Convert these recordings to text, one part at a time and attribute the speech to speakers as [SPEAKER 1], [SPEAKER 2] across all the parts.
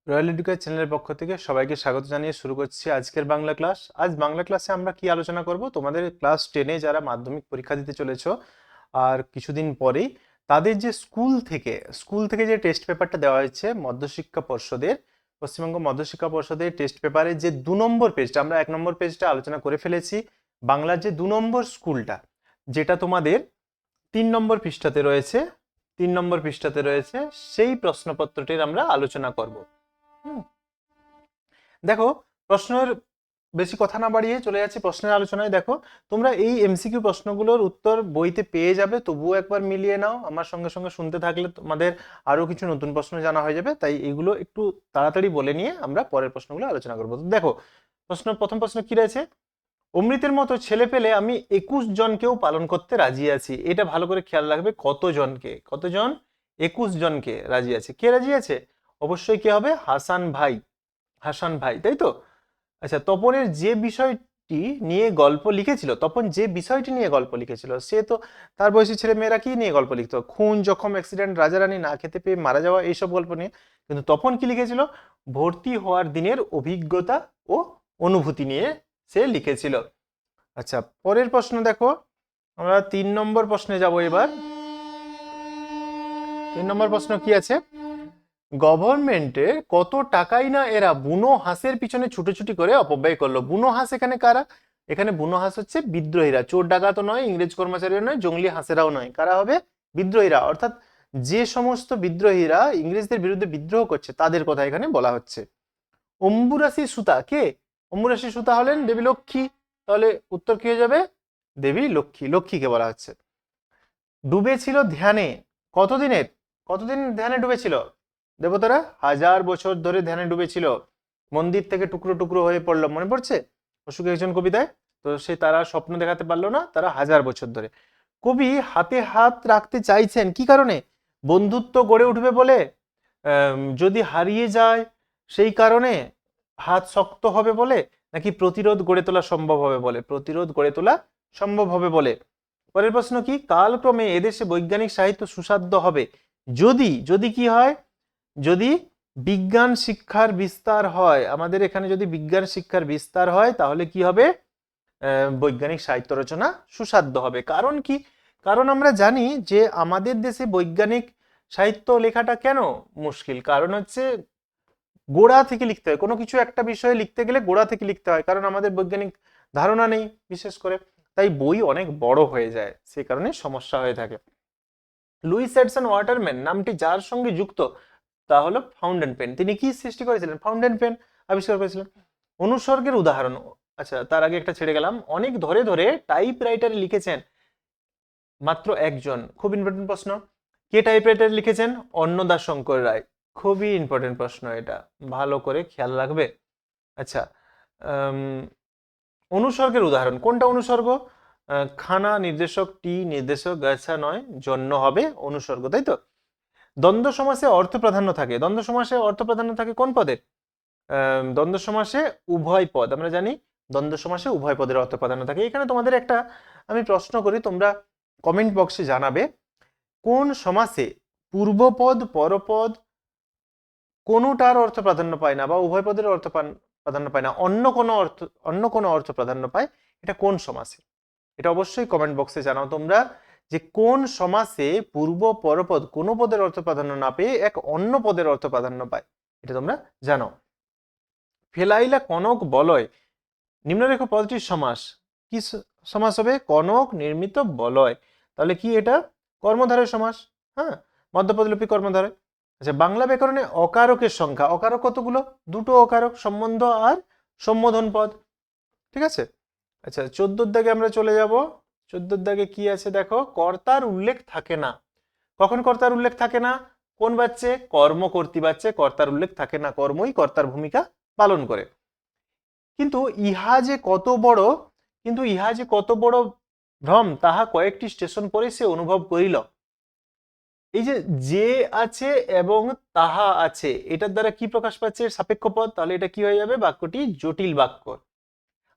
[SPEAKER 1] Royal education চ্যানেলের পক্ষ থেকে সবাইকে স্বাগত জানিয়ে শুরু করছি আজকের বাংলা ক্লাস। আজ বাংলা ক্লাসে আমরা কি আলোচনা করব? তোমাদের ক্লাস 10-এ যারা মাধ্যমিক পরীক্ষা দিতে চলেছো আর কিছুদিন পরেই, তাদের যে স্কুল থেকে যে টেস্ট পেপারটা দেওয়া হয়েছে মধ্যশিক্ষা পর্ষদের, পশ্চিমবঙ্গ মধ্যশিক্ষা পর্ষদের টেস্ট পেপারে যে 2 নম্বর পেজটা, আমরা 1 নম্বর পেজটা আলোচনা করে ফেলেছি। বাংলার যে 2 নম্বর স্কুলটা, যেটা তোমাদের 3 নম্বর পৃষ্ঠাতে রয়েছে, 3 নম্বর পৃষ্ঠাতে রয়েছে, সেই প্রশ্নপত্রটির আমরা আলোচনা করব। হুম, দেখো, প্রশ্নের বেশি কথা না বাড়িয়ে চলে যাচ্ছি প্রশ্নের আলোচনায়। দেখো, তোমরা এই এমসিকিউ প্রশ্নগুলোর উত্তর বইতে পেয়ে যাবে, তবুও একবার মিলিয়ে নাও। আমার সঙ্গে সঙ্গে শুনতে থাকলে তোমাদের আরো কিছু নতুন প্রশ্ন জানা হয়ে যাবে, তাই এগুলো একটু তাড়াতাড়ি বলে নিয়ে আমরা পরের প্রশ্নগুলো আলোচনা করবো। তো দেখো, প্রথম প্রশ্ন কি রয়েছে? অমৃতের মতো ছেলে পেলে আমি 21 জনকেও পালন করতে রাজি আছি। এটা ভালো করে খেয়াল রাখবে, কতজন? 21 জনকে রাজি আছে। কে রাজি আছে? অবশ্যই কে হবে? হাসান ভাই, তাই তো? আচ্ছা, তপন যে বিষয়টি নিয়ে গল্প লিখেছিল, সে তো, তার বয়সী ছেলে মেয়েরা কি নিয়ে গল্প লিখতো? খুন, জখম, অ্যাক্সিডেন্ট, রাজারানী না খেতে পেয়ে মারা যাওয়া, এইসব গল্প নিয়ে। কিন্তু তপন কি লিখেছিল? ভর্তি হওয়ার দিনের অভিজ্ঞতা ও অনুভূতি নিয়ে সে লিখেছিল। আচ্ছা, পরের প্রশ্ন দেখো, আমরা 3 নম্বর প্রশ্নে যাব এবার। 3 নম্বর প্রশ্ন কি আছে? গভর্নমেন্টের কত টাকাই না এরা বুনো হাঁসের পিছনে ছুটোছুটি করে অপব্যয় করলো। বুনো হাঁস এখানে কারা? এখানে বুনো হাঁস হচ্ছে বিদ্রোহীরা, চোর ডাকাতও নয়, ইংরেজ কর্মচারীও নয়, জঙ্গলি হাঁসেরাও নয়। কারা হবে? বিদ্রোহীরা, অর্থাৎ যে সমস্ত বিদ্রোহীরা ইংরেজদের বিরুদ্ধে বিদ্রোহ করছে তাদের কথা এখানে বলা হচ্ছে। অম্বুরাশি সুতা কে? অম্বুরাশি সুতা হলেন দেবী লক্ষ্মী। তাহলে উত্তর কি হয়ে যাবে? দেবী লক্ষ্মীকে বলা হচ্ছে। ডুবেছিল ধ্যানে, কতদিনের কতদিন ধ্যানে ডুবেছিল দেবতারা? 1000 বছর ধরে ধ্যানে ডুবেছিল। মন্দির থেকে টুকরো টুকরো হয়ে পড়লো, মনে পড়ছে অশোকের একজন কবিতায়? তো সে তারা স্বপ্ন দেখাতে পারলো না, তারা 1000 বছর ধরে। কবি হাতে হাত রাখতে চাইছেন কি কারণে? বন্ধুত্ব গড়ে উঠবে বলে, যদি হারিয়ে যায় সেই কারণে, হাত শক্ত হবে বলে, নাকি প্রতিরোধ গড়ে তোলা সম্ভব হবে বলে? প্রতিরোধ গড়ে তোলা সম্ভব হবে বলে। পরের প্রশ্ন কি? কালক্রমে এদেশে বৈজ্ঞানিক সাহিত্য সুসাধ্য হবে যদি, কি হয়? যদি বিজ্ঞান শিক্ষার বিস্তার হয়। আমাদের এখানে যদি বিজ্ঞান শিক্ষার বিস্তার হয় তাহলে কি হবে? বৈজ্ঞানিক সাহিত্য রচনা সুসাধ্য হবে। কারণ কি? কারণ আমরা জানি যে আমাদের দেশে বৈজ্ঞানিক সাহিত্য লেখাটা কেন মুশকিল? কারণ হচ্ছে গোড়া থেকে লিখতে হয়, কোনো কিছু একটা বিষয়ে লিখতে গেলে গোড়া থেকে লিখতে হয়, কারণ আমাদের বৈজ্ঞানিক ধারণা নেই বিশেষ করে, তাই বই অনেক বড় হয়ে যায়, সেই কারণে সমস্যা হয়ে থাকে। লুইস এডসন ওয়াটারম্যান নামটি যার সঙ্গে যুক্ত তা হলো ফাউন্টেন পেন। তিনি কি সৃষ্টি করেছিলেন? ফাউন্টেন পেন আবিষ্কার করেছিলেন। অনুসর্গের উদাহরণ, আচ্ছা তার আগে একটা ছেড়ে গেলাম, অনেক ধরে ধরে টাইপ রাইটারে লিখেছেন মাত্র একজন। খুব ইম্পর্টেন্ট প্রশ্ন। কে টাইপ রাইটারে লিখেছেন? অন্নদাশঙ্কর রায়। খুবই ইম্পর্টেন্ট প্রশ্ন, এটা ভালো করে খেয়াল রাখবে। আচ্ছা, অনুসর্গের উদাহরণ কোনটা? অনুসর্গ খানা নির্দেশক, টি নির্দেশক, গাছা নয়, জন্য হবে অনুসর্গ, তাই তো? দ্বন্দ্ব সমাসে অর্থ প্রাধান্য থাকে, দ্বন্দ্ব সমাসে অর্থ প্রাধান্য থাকে কোন পদের? দ্বন্দ্ব সমাসে উভয় পদ, আমরা জানি দ্বন্দ্ব সমাসে উভয় পদের অর্থ প্রাধান্য থাকে। এখানে তোমাদের একটা আমি প্রশ্ন করি, তোমরা কমেন্ট বক্সে জানাবে, কোন সমাসে পূর্বপদ পরপদ কোনোটার অর্থ প্রাধান্য পায় না, বা উভয় পদের অর্থ প্রাধান্য পায় না, অন্য কোনো অর্থ প্রাধান্য পায়, এটা কোন সমাসে? এটা অবশ্যই কমেন্ট বক্সে জানাও তোমরা, যে কোন সমাসে পূর্ব পরপদ কোনো পদের অর্থ প্রাধান্য না পেয়ে এক অন্য পদের অর্থ প্রাধান্য পায়, এটা তোমরা জানো। ফেলাইলা কনক বলয়, নিম্নরেখ পদটির সমাস কি? সমাস হবে কনক নির্মিত বলয়। তাহলে কি এটা? কর্মধারয় সমাস। হ্যাঁ, মধ্যপদলোপী কর্মধারয়। আচ্ছা, বাংলা ব্যাকরণে অকারকের সংখ্যা, অকারক কতগুলো? দুটো অকারক, সম্বন্ধ আর সম্বোধন পদ, ঠিক আছে? আচ্ছা, 14 দাগে আমরা চলে যাব। 14 দাগে কি আছে দেখো, কর্তার উল্লেখ থাকে না। কখন কর্তার উল্লেখ থাকে না? কোন বাচ্চে? কর্ম কর্তৃ বাচ্চে কর্তার উল্লেখ থাকে না, কর্মই কর্তার ভূমিকা পালন করে। কিন্তু ইহা যে কত বড় ভ্রম তাহা কয়েকটি স্টেশন পরে সে অনুভব করিল। এই যে আছে এবং তাহা আছে, এটার দ্বারা কি প্রকাশ পাচ্ছে? সাপেক্ষ পদ। তাহলে এটা কি হয়ে যাবে? বাক্যটি জটিল বাক্য।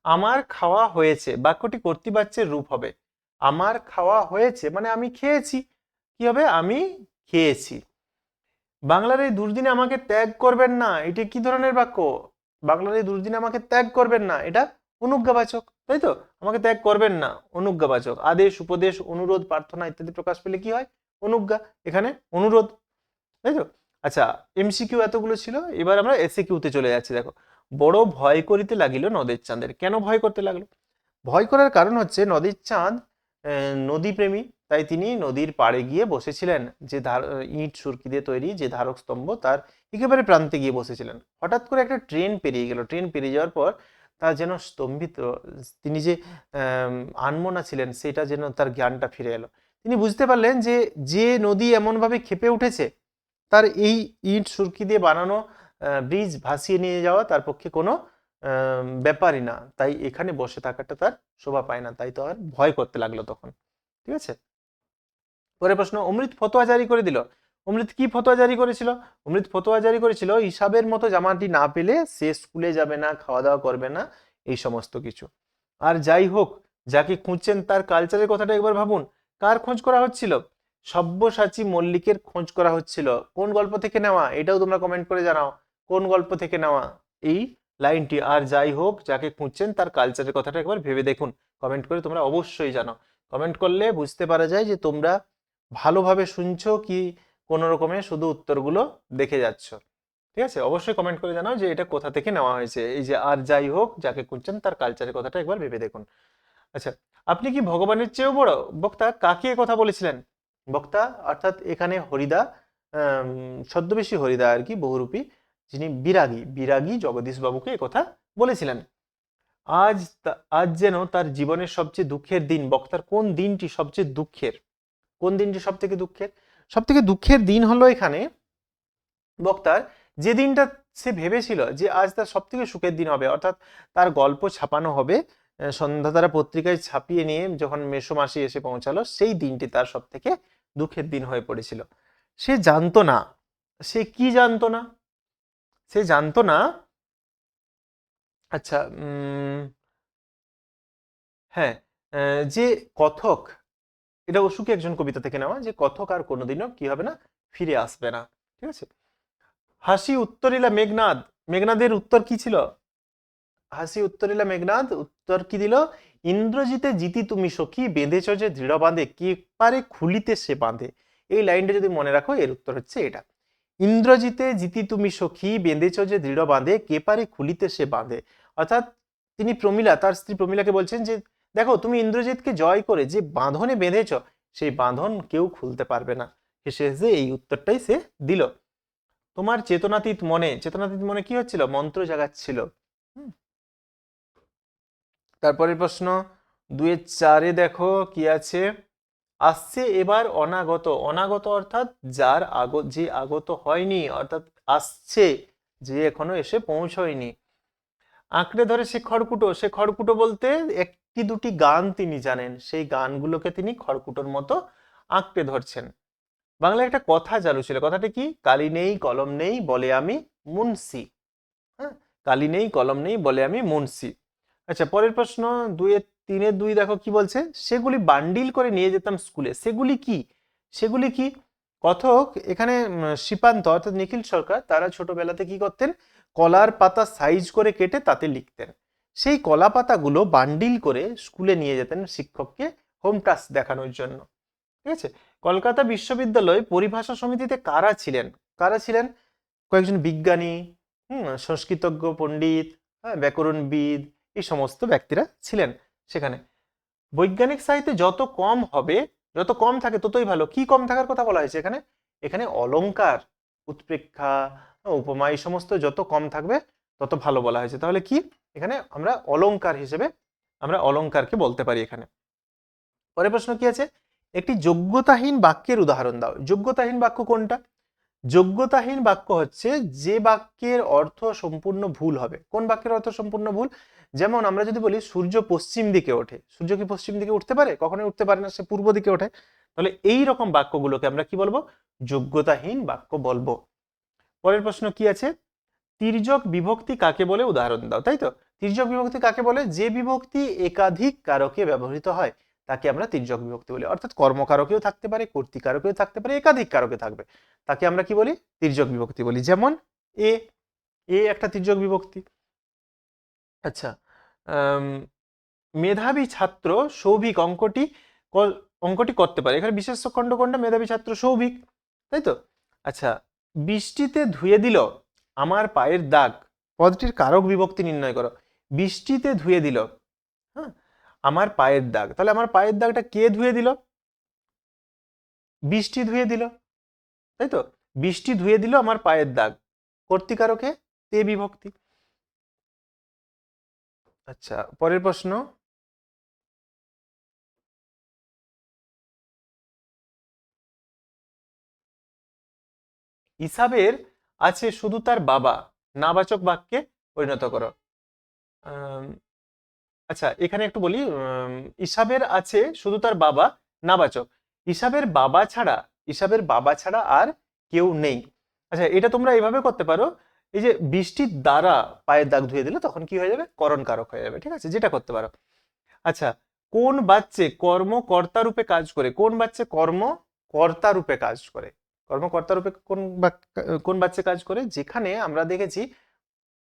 [SPEAKER 1] আমার খাওয়া হয়েছে, বাক্যটি কর্তৃবাচ্যের রূপ হবে। আমার খাওয়া হয়েছে মানে আমি খেয়েছি, কি হবে? আমি খেয়েছি। বাংলার এই দুর্দিনে আমাকে ত্যাগ করবেন না, এটা কি ধরনের বাক্য? বাংলার এই দুর্দিনে আমাকে ত্যাগ করবেন না, এটা অনুজ্ঞাবাচক, তাই তো? আমাকে ত্যাগ করবেন না অনুজ্ঞাবাচক। আদেশ, উপদেশ, অনুরোধ, প্রার্থনা ইত্যাদি প্রকাশ পেলে কি হয়? অনুজ্ঞা। এখানে অনুরোধ, তাই তো? আচ্ছা, এমসিকিউ এতগুলো ছিল, এবার আমরা এসিকিউতে চলে যাচ্ছি। দেখো, বড় ভয় করিতে লাগিল নদের চাঁদের। কেন ভয় করতে লাগলো? ভয় করার কারণ হচ্ছে নদীর চাঁদ নদী প্রেমী, তাই তিনি নদীর পাড়ে গিয়ে বসেছিলেন, যে ইট সুরকি দিয়ে তৈরি যে ধারক স্তম্ভ তার একেবারে প্রান্তে গিয়ে বসেছিলেন। হঠাৎ করে একটা ট্রেন পেরিয়ে গেল, ট্রেন পেরিয়ে যাওয়ার পর তার যেন স্তম্ভিত, তিনি যে আনমনা ছিলেন সেটা যেন তার জ্ঞানটা ফিরে এলো। তিনি বুঝতে পারলেন যে যে নদী এমনভাবে ক্ষেপে উঠেছে, তার এই ইট সুরকি দিয়ে বানানো ব্রিজ ভাসিয়ে নিয়ে যাওয়া তার পক্ষে কোনো ব্যাপারই না। তাই এখানে বসে থাকাটা তার শোভা পায় না, তাই তো আর ভয় করতে লাগলো তখন। ঠিক আছে, পরের প্রশ্ন, অমৃত ফতোয়া জারি করে দিল। অমৃত কি ফতোয়া জারি করেছিল? অমৃত ফতোয়া জারি করেছিল হিসাবের মতো জামাটি না পেলে সে স্কুলে যাবে না, খাওয়া দাওয়া করবে না, এই সমস্ত কিছু। আর যাই হোক, যাকে খুঁজছেন তার কালচারের কথাটা একবার ভাবুন। কার খোঁজ করা হচ্ছিল? সব্যসাচী মল্লিকের খোঁজ করা হচ্ছিল। কোন গল্প থেকে নেওয়া? এটাও তোমরা কমেন্ট করে জানাও, কোন গল্প থেকে নেওয়া এই লাইনটি। আর যাই হোক, যাকে খুঁজছেন তার কালচারের কথাটা একবার ভেবে দেখুন। কমেন্ট করে তোমরা অবশ্যই জানাও। কমেন্ট করলে বুঝতে পারা যায় যে তোমরা ভালোভাবে শুনছো কি কোনো রকমে শুধু উত্তরগুলো দেখে যাচ্ছ। ঠিক আছে, অবশ্যই কমেন্ট করে জানাও যে এটা কোথা থেকে নেওয়া হয়েছে। এই যে আর যাই হোক, যাকে খুঁজছেন তার কালচারের কথাটা একবার ভেবে দেখুন। আচ্ছা, আপনি কি ভগবানের চেয়েও বড়? বক্তা কাকে এ কথা বলেছিলেন? বক্তা অর্থাৎ এখানে হরিদা, ছদ্মবেশী হরিদা আর কি, বহুরূপী, যিনি বিরাগী, বিরাগী জগদীশ বাবুকে কথা বলেছিলেন। আজ যেন তার জীবনের সবচেয়ে দুঃখের দিন। বক্তার কোন দিনটি সবচেয়ে দুঃখের? কোন দিনটি সব থেকে দুঃখের? সব থেকে দুঃখের দিন হলো এখানে বক্তার যে দিনটা সে ভেবেছিল যে আজ তার সব থেকে সুখের দিন হবে, অর্থাৎ তার গল্প ছাপানো হবে, সন্ধ্যাতারা পত্রিকায় ছাপিয়ে নিয়ে যখন মেসোমাসি এসে পৌঁছালো, সেই দিনটি তার সব থেকে দুঃখের দিন হয়ে পড়েছিল। সে জানতো না, সে কি জানতো না? সে জানতো না, আচ্ছা, হ্যাঁ, যে কথক, এটা অসুখী একজন কবিতা থেকে নেওয়া, যে কথক আর কোনোদিনও কি হবে না, ফিরে আসবে না। ঠিক আছে, হাসি উত্তরিলা মেঘনাদ। মেঘনাদের উত্তর কি ছিল? হাসি উত্তরিলা মেঘনাদ উত্তর কি দিল? ইন্দ্রজিতে জিতি তুমি সখী, বেঁধেছ যে দৃঢ় বাঁধে, কে পারে খুলিতে সে বাঁধে। এই লাইনটা যদি মনে রাখো, এর উত্তর হচ্ছে এটা। ইন্দ্রজিতে জিতি তুমি সখী, বেঁধেছ যে দৃঢ় বাঁধে, কে পারে খুলিতে সে বাঁধে। অর্থাৎ তিনি প্রমীলা, তার স্ত্রী প্রমীলাকে বলছেন যে দেখো, তুমি ইন্দ্রজিৎকে জয় করে যে বাঁধনে বেঁধেছ, সেই বাঁধন কেউ খুলতে পারবে না। হেসে হেসে এই উত্তরটাই সে দিল। তোমার চেতনাতীত মনে, চেতনাতীত মনে কি হচ্ছিল? মন্ত্র জাগাচ্ছিল। তারপরের প্রশ্ন 2-4 দেখো কি আছে। আসছে এবার অনাগত। অনাগত অর্থাৎ যার যে আগত হয়নি, অর্থাৎ আসছে, যে এখনো এসে পৌঁছয়নি। আঁকড়ে ধরে সে খড়কুটো। সে খড়কুটো বলতে একটি দুটি গান তিনি জানেন, সেই গানগুলোকে তিনি খড়কুটোর মতো আঁকড়ে ধরছেন। বাংলায় একটা কথা চালু ছিল, কথাটি কি? কালি নেই কলম নেই বলে আমি মুন্সি। হ্যাঁ, কালি নেই কলম নেই বলে আমি মুন্সি। আচ্ছা, পরের প্রশ্ন 3-2 দেখো কি বলছে। সেগুলি বান্ডিল করে নিয়ে যেতাম স্কুলে। সেগুলি কি? সেগুলি কি? কথক এখানে শ্রীপান্ত অর্থাৎ নিখিল সরকার, তারা ছোটবেলাতে কি করতেন? কলার পাতা সাইজ করে কেটে তাতে লিখতেন। সেই কলা পাতাগুলো বান্ডিল করে স্কুলে নিয়ে যেতেন শিক্ষককে হোম টাস্ক দেখানোর জন্য। ঠিক আছে, কলকাতা বিশ্ববিদ্যালয় পরিভাষা সমিতিতে কারা ছিলেন? কারা ছিলেন? কয়েকজন বিজ্ঞানী, সংস্কৃতজ্ঞ পণ্ডিত, হ্যাঁ, ব্যাকরণবিদ, এই সমস্ত ব্যক্তিরা ছিলেন সেখানে। বৈজ্ঞানিক সাহিত্যে যত কম হবে, যত কম থাকে ততই ভালো। কি কম থাকার কথা বলা হয়েছে এখানে? এখানে অলংকার, উৎপ্রেক্ষা, উপমা, এই সমস্ত যত কম থাকবে তত ভালো বলা হয়েছে। তাহলে কি এখানে আমরা অলংকার হিসেবে আমরা অলংকারকে বলতে পারি এখানে। পরের প্রশ্ন কি আছে? একটি যোগ্যতাহীন বাক্যের উদাহরণ দাও। যোগ্যতাহীন বাক্য কোনটা? যোগ্যতাহীন বাক্য হচ্ছে যে বাক্যের অর্থ সম্পূর্ণ ভুল হবে। কোন বাক্যের অর্থ সম্পূর্ণ ভুল? যেমন আমরা যদি বলি সূর্য পশ্চিম দিকে ওঠে, সূর্য কি পশ্চিম দিকে উঠতে পারে? কখনোই উঠতে পারে না, সে পূর্ব দিকে ওঠে। তাহলে এই রকম বাক্যগুলোকে আমরা কি বলবো? যোগ্যতাহীন বাক্য বলবো। পরের প্রশ্ন কি আছে? তির্যক বিভক্তি কাকে বলে উদাহরণ দাও। তাই তো, তির্যক বিভক্তি কাকে বলে? যে বিভক্তি একাধিক কারকে ব্যবহৃত হয় তাকে আমরা তির্যক বিভক্তি বলি। অর্থাৎ কর্মকারকেও থাকতে পারে, কর্তৃকারকেও থাকতে পারে, একাধিক কারকে থাকবে, তাকে আমরা কি বলি? তির্যক বিভক্তি বলি। যেমন এ এ একটা তির্যক বিভক্তি। আচ্ছা, মেধাবী ছাত্র সৌভিক অঙ্কটি করতে পারে, এখানে বিশেষ্য খণ্ড কোনটা? মেধাবী ছাত্র সৌভিক, তাই তো? আচ্ছা, বৃষ্টিতে ধুয়ে দিল আমার পায়ের দাগ, পদটির কারক বিভক্তি নির্ণয় করো। বৃষ্টিতে ধুয়ে দিল, হ্যাঁ, আমার পায়ের দাগ, তাহলে আমার পায়ের দাগটা কে ধুয়ে দিল? বৃষ্টি ধুয়ে দিল, তাই তো? বৃষ্টি ধুয়ে দিল আমার পায়ের দাগ, কর্তৃকারকে তে বিভক্তি। আচ্ছা, পরের প্রশ্ন, ইসাবের আছে শুধু তার বাবা, নাবাচক বাক্যে পরিণত করো। আচ্ছা, এখানে একটু বলি, ইসাবের আছে শুধু তার বাবা, নাবাচক। ইসাবের বাবা ছাড়া আর কেউ নেই। আচ্ছা, এটা তোমরা এইভাবে করতে পারো, এই যে বৃষ্টির দ্বারা পায়ের দাগ ধুয়ে দিলে তখন কি হয়ে যাবে? করণ কারক হয়ে যাবে, ঠিক আছে? যেটা করতে পারো। আচ্ছা, কোন বাচ্চে কর্মকর্তা রূপে কাজ করে? কোন বাচ্চে কর্মকর্তা রূপে কাজ করে? কর্মকর্তা রূপে কোন বাচ্চে কাজ করে? যেখানে আমরা দেখেছি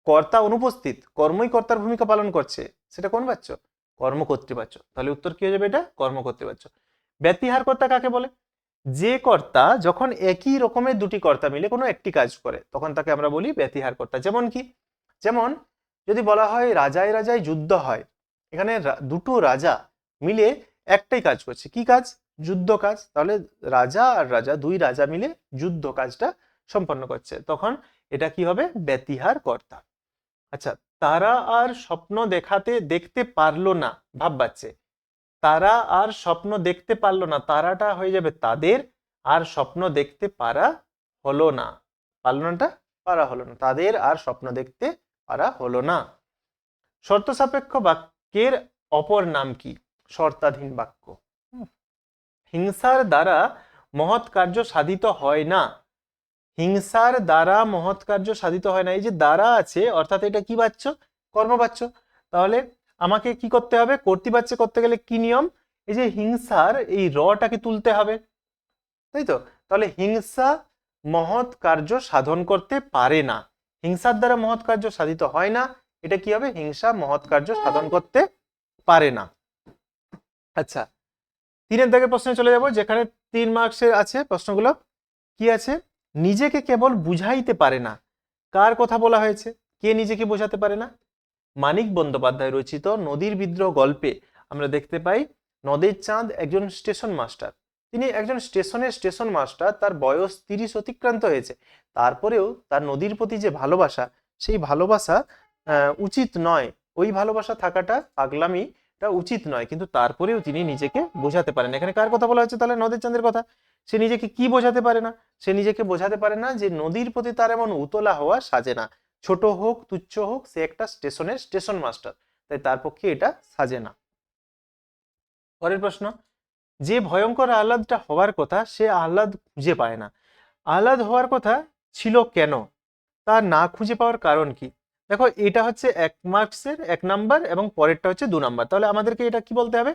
[SPEAKER 1] কর্তা অনুপস্থিত, কর্মই কর্তার ভূমিকা পালন করছে, সেটা কোন বাচ্য? কর্মকর্তৃবাচ্য। তাহলে উত্তর কি হয়ে যাবে? এটা কর্মকর্তৃবাচ্য। ব্যতিহার কর্তা কাকে বলে? যে কর্তা যখন একই রকমের দুটি কর্তা মিলে কোনো একটি কাজ করে তখন তাকে আমরা বলি ব্যতিহার কর্তা। যেমন কি? যেমন যদি বলা হয় রাজায় রাজায় যুদ্ধ হয়, এখানে দুটো রাজা মিলে একটাই কাজ করছে, কি কাজ? যুদ্ধ কাজ। তাহলে রাজা আর রাজা, দুই রাজা মিলে যুদ্ধ কাজটা সম্পন্ন করছে, তখন এটা কি হবে? ব্যতিহার কর্তা। আচ্ছা, তারা আর স্বপ্ন দেখতে পারলো না, ভাব বাচ্চে, তারা আর স্বপ্ন দেখতে পারলো না, তারাটা হয়ে যাবে তাদের, আর স্বপ্ন দেখতে পারা হলো না, পারলো নাটা পারা হলো না, তাদের আর স্বপ্ন দেখতে পারা হলো না। শর্ত সাপেক্ষ বাক্যের অপর নাম কি? শর্তাধীন বাক্য। হিংসার দ্বারা মহৎ কার্য সাধিত হয় না, হিংসার দ্বারা মহৎ কার্য সাধিত হয় না, এই যে দ্বারা আছে অর্থাৎ এটা কি বাচ্য? কর্মবাচ্য। তাহলে আমাকে কি করতে হবে? কর্তৃবাচ্য করতে গেলে কি নিয়ম? এই যে হিংসার এই রটাকে তুলতে হবে, তাই তো? তাহলে হিংসা মহৎ কার্য সাধন করতে পারে না, হিংসার দ্বারা মহৎ কার্য সাধিত হয় না, এটা কি হবে? হিংসা মহৎ কার্য সাধন করতে পারে না। আচ্ছা, 3 দাগের প্রশ্নে চলে যাব, যেখানে 3 মার্কসের আছে প্রশ্নগুলো। কি আছে? নিজেকে কেবল বুঝাইতে পারে না, কার কথা বলা হয়েছে? কে নিজেকে বোঝাতে পারে না? মানিক বন্দ্যোপাধ্যায় রচিত নদীর বিদ্রোহ গল্পে আমরা দেখতে পাই নদের চাঁদ একজন স্টেশন মাস্টার, তিনি একজন স্টেশন মাস্টার, তার বয়স 30 অতিক্রান্ত হয়েছে, তারপরেও তার নদীর প্রতি যে ভালোবাসা, সেই ভালোবাসা উচিত নয়, ওই ভালোবাসা থাকাটা পাগলামি, এটা উচিত নয়, কিন্তু তারপরেও তিনি নিজেকে বোঝাতে পারেন। এখানে কার কথা বলা হচ্ছে? তাহলে নদের চাঁদের কথা। সে নিজেকে কি বোঝাতে পারে না? সে নিজেকে বোঝাতে পারে না যে নদীর প্রতি তার এমন উতলা হওয়া সাজে না, ছোট হোক তুচ্ছ হোক, সে একটা স্টেশন মাস্টার, তাই তার পক্ষে এটা সাজে না। পরের প্রশ্ন, যে ভয়ঙ্কর আহ্লাদটা হওয়ার কথা সে আহ্লাদ খুঁজে পায় না, আহ্লাদ হওয়ার কথা ছিল কেন, তার না খুঁজে পাওয়ার কারণ কি? দেখো, এটা হচ্ছে 1 মার্কসের 1 নাম্বার এবং পরেরটা হচ্ছে 2 নাম্বার। তাহলে আমাদেরকে এটা কি বলতে হবে?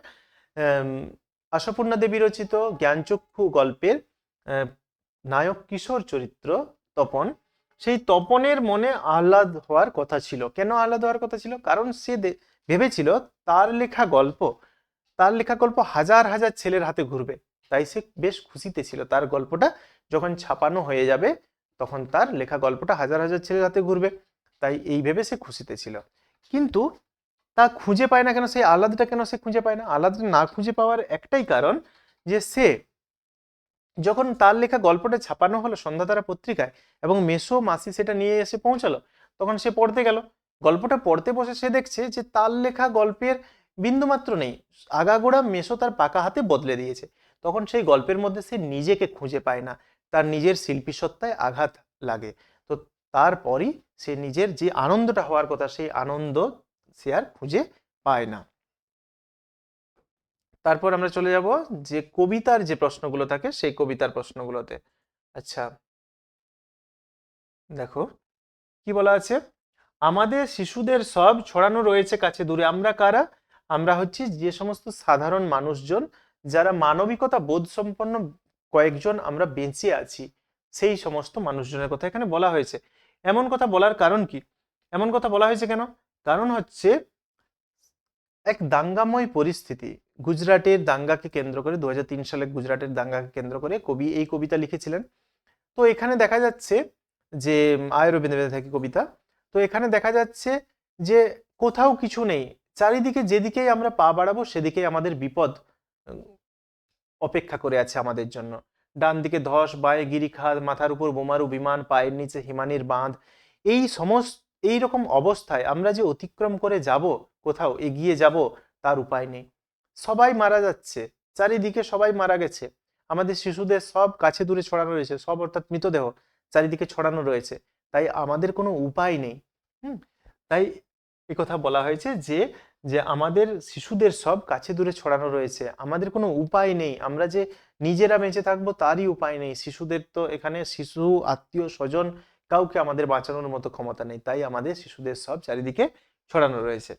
[SPEAKER 1] আশাপূর্ণা দেবী রচিত জ্ঞানচক্ষু গল্পের নায়ক কিশোর চরিত্র তপন, সেই তপনের মনে আহ্লাদ হওয়ার কথা ছিল। কেন আহ্লাদ হওয়ার কথা ছিল? কারণ সে ভেবেছিল তার লেখা গল্প হাজার হাজার ছেলের হাতে ঘুরবে, তাই সে বেশ খুশিতে ছিল। তার গল্পটা যখন ছাপানো হয়ে যাবে তখন তার লেখা গল্পটা হাজার হাজার ছেলের হাতে ঘুরবে, তাই এই ভেবে সে খুশিতে ছিল। কিন্তু তা খুঁজে পায় না কেন? সেই আহ্লাদটা কেন সে খুঁজে পায় না? আহ্লাদটা না খুঁজে পাওয়ার একটাই কারণ, যে সে যখন তার লেখা গল্পটা ছাপানো হলো সন্ধ্যাতারা পত্রিকায় এবং মেসো মাসি সেটা নিয়ে এসে পৌঁছালো, তখন সে পড়তে গেল, গল্পটা পড়তে বসে সে দেখছে যে তার লেখা গল্পের বিন্দুমাত্র নেই, আগাগোড়া মেসো তার পাকা হাতে বদলে দিয়েছে। তখন সেই গল্পের মধ্যে সে নিজেকে খুঁজে পায় না, তার নিজের শিল্পী সত্তায় আঘাত লাগে। তো তারপরই সে নিজের যে আনন্দটা হওয়ার কথা সেই আনন্দ সে আর খুঁজে পায় না। তারপর আমরা চলে যাব যে কবিতার যে প্রশ্নগুলো থাকে সেই কবিতার প্রশ্নগুলোতে। আচ্ছা, দেখো কি বলা আছে, আমাদের শিশুদের সব ছড়ানো রয়েছে কাছে দূরে, আমরা কারা? আমরা হচ্ছি যে সমস্ত সাধারণ মানুষজন যারা মানবিকতা বোধ সম্পন্ন কয়েকজন আমরা বেঁচে আছি, সেই সমস্ত মানুষজনের কথা এখানে বলা হয়েছে। এমন কথা বলার কারণ কি? এমন কথা বলা হয়েছে কেন? কারণ হচ্ছে এক দাঙ্গাময় পরিস্থিতি, গুজরাটের দাঙ্গাকে কেন্দ্র করে 2003 সালে গুজরাটের দাঙ্গাকে কেন্দ্র করে কবি এই কবিতা লিখেছিলেন। তো এখানে দেখা যাচ্ছে যে আয় রবীন্দ্রনাথ থেকে কবিতা। তো এখানে দেখা যাচ্ছে যে কোথাও কিছু নেই, চারিদিকে যেদিকেই আমরা পা বাড়াবো সেদিকেই আমাদের বিপদ অপেক্ষা করে আছে আমাদের জন্য। ডান দিকে ধস, বাঁয়ে গিরিখাত, মাথার উপর বোমারু বিমান, পায়ের নিচে হিমানির বাঁধ। এই সমস্ত এইরকম অবস্থায় আমরা যে অতিক্রম করে যাব, কোথাও এগিয়ে যাব, তার উপায় নেই। সবাই মারা যাচ্ছে, চারিদিকে সবাই মারা গেছে, আমাদের শিশুদের সব কাছে দূরে ছড়ানো রয়েছে, সব অর্থাৎ মৃতদেহ চারিদিকে ছড়ানো রয়েছে, তাই আমাদের কোনো উপায় নেই। তাই কথা বলা হয়েছে যে যে আমাদের শিশুদের সব কাছে দূরে ছড়ানো রয়েছে, আমাদের কোনো উপায় নেই, আমরা যে নিজেরা বেঁচে থাকবো তারই উপায় নেই। শিশুদের তো এখানে শিশু আত্মীয় স্বজন কাউকে আমাদের বাঁচানোর মতো ক্ষমতা নেই, তাই আমাদের শিশুদের সব চারিদিকে ছড়ানো রয়েছে।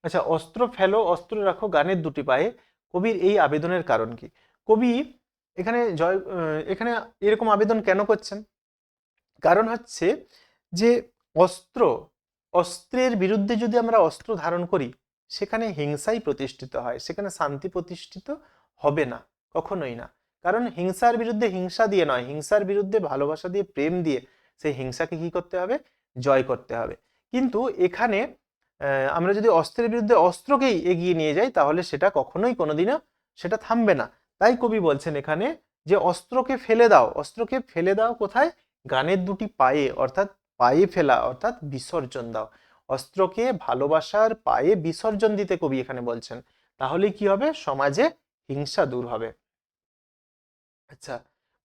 [SPEAKER 1] আচ্ছা, অস্ত্র ফেলো অস্ত্র রাখো গানের দুটি পায়ে, কবির এই আবেদনের কারণ কি? কবি এখানে এখানে এরকম আবেদন কেন করছেন? কারণ হচ্ছে যে অস্ত্রের বিরুদ্ধে যদি আমরা অস্ত্র ধারণ করি, সেখানে হিংসাই প্রতিষ্ঠিত হয়, সেখানে শান্তি প্রতিষ্ঠিত হবে না, কখনোই না। কারণ হিংসার বিরুদ্ধে হিংসা দিয়ে নয়, হিংসার বিরুদ্ধে ভালোবাসা দিয়ে, প্রেম দিয়ে সেই হিংসাকে কি করতে হবে? জয় করতে হবে। কিন্তু এখানে আমরা যদি অস্ত্রের বিরুদ্ধে অস্ত্রকেই এগিয়ে নিয়ে যাই, তাহলে সেটা কখনোই কোনোদিনও সেটা থামবে না। তাই কবি বলছেন এখানে যে অস্ত্রকে ফেলে দাও। অস্ত্রকে ফেলে দাও কোথায়? গানের দুটি পায়ে, অর্থাৎ পায়ে ফেলা, অর্থাৎ বিসর্জন দাও। অস্ত্রকে ভালোবাসার পায়ে বিসর্জন দিতে কবি এখানে বলছেন, তাহলে কি হবে? সমাজে হিংসা দূর হবে। আচ্ছা,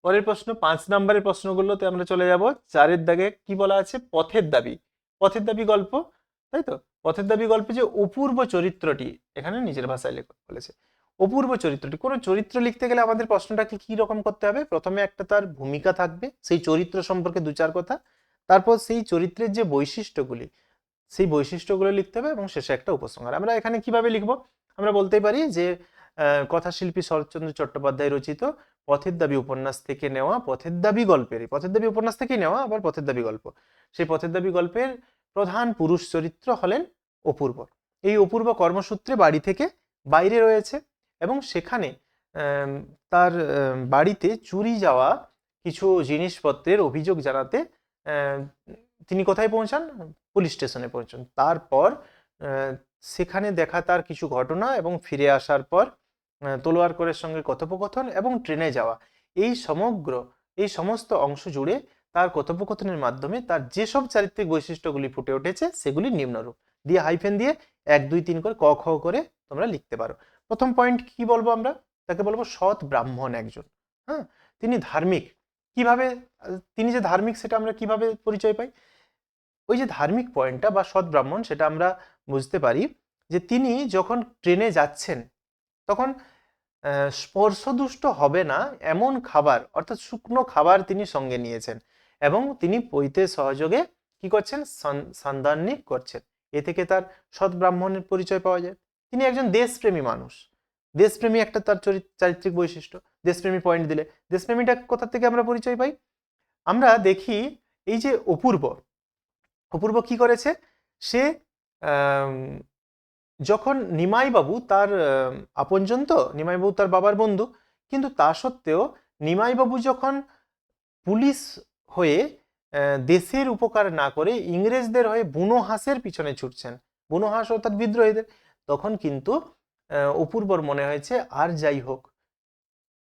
[SPEAKER 1] পরের প্রশ্ন, 5 নম্বরের প্রশ্নগুলোতে আমরা চলে যাব। 4-এর দাগে কি বলা আছে? পথের দাবি। পথের দাবি গল্প, তাই তো? পথের দাবি গল্পে যে অপূর্ব চরিত্রটি, এখানে নিজের ভাষায় বলেছে অপূর্ব চরিত্রটি। কোনো চরিত্র লিখতে গেলে আমাদের প্রশ্নটাকে কি রকম করতে হবে? প্রথমে একটা তার ভূমিকা থাকবে, সেই চরিত্র সম্পর্কে 2-4 কথা, তারপর সেই চরিত্রের যে বৈশিষ্ট্যগুলি, সেই বৈশিষ্ট্যগুলো লিখতে হবে, এবং শেষে একটা উপসংহার। আমরা এখানে কিভাবে লিখবো? আমরা বলতেই পারি যে কথাশিল্পী শরৎচন্দ্র চট্টোপাধ্যায় রচিত পথের দাবি উপন্যাস থেকে নেওয়া, পথের দাবি গল্পের, পথের দাবি উপন্যাস থেকেই নেওয়া, আবার পথের দাবি গল্প। সেই পথের দাবি গল্পের প্রধান পুরুষ চরিত্র হলেন অপূর্ব। এই অপূর্ব কর্মসূত্রে বাড়ি থেকে বাইরে রয়েছে, এবং সেখানে তার বাড়িতে চুরি যাওয়া কিছু জিনিসপত্রের অভিযোগ জানাতে তিনি কোথায় পৌঁছান? পুলিশ স্টেশনে পৌঁছান। তারপর সেখানে দেখা তার কিছু ঘটনা, এবং ফিরে আসার পর তলোয়ারকরের সঙ্গে কথোপকথন এবং ট্রেনে যাওয়া, এই সমস্ত অংশ জুড়ে তার কথোপকথনের মাধ্যমে তার যেসব চারিত্রিক বৈশিষ্ট্যগুলি ফুটে উঠেছে সেগুলি নিম্নরূপ, দিয়ে হাইফেন দিয়ে 1 2 3 করে ক খ করে তোমরা লিখতে পারো। প্রথম পয়েন্ট কি বলবো আমরা? তাকে বলবো সৎ ব্রাহ্মণ একজন। হ্যাঁ, তিনি ধার্মিক। কিভাবে তিনি যে ধার্মিক সেটা আমরা কিভাবে পরিচয় পাই? ওই যে ধার্মিক পয়েন্টটা বা সৎ ব্রাহ্মণ, সেটা আমরা বুঝতে পারি যে তিনি যখন ট্রেনে যাচ্ছেন তখন স্পর্শদুষ্ট হবে না এমন খাবার, অর্থাৎ শুকনো খাবার তিনি সঙ্গে নিয়েছেন, এবং তিনি পৈতে সহযোগে কি করছেন? সন্ধানিক করছেন। এ থেকে তার সৎ ব্রাহ্মণের পরিচয় পাওয়া যায়। তিনি একজন দেশপ্রেমী মানুষ। দেশপ্রেমী একটা তার চারিত্রিক বৈশিষ্ট্য। দেশপ্রেমী পয়েন্ট দিলে দেশপ্রেমীটা কোথা থেকে আমরা পরিচয় পাই? আমরা দেখি এই যে অপূর্ব কি করেছে? সে যখন নিমাইবাবু তার আপনজন, তো নিমাইবাবু তার বাবার বন্ধু, কিন্তু তা সত্ত্বেও নিমাইবাবু যখন পুলিশ হয়ে দেশের উপকার না করে ইংরেজদের হয়ে বুনো হাঁসের পিছনে ছুটছেন, বুনো হাঁস অর্থাৎ বিদ্রোহীদের, তখন কিন্তু অপূর্বর মনে হয়েছে আর যাই হোক,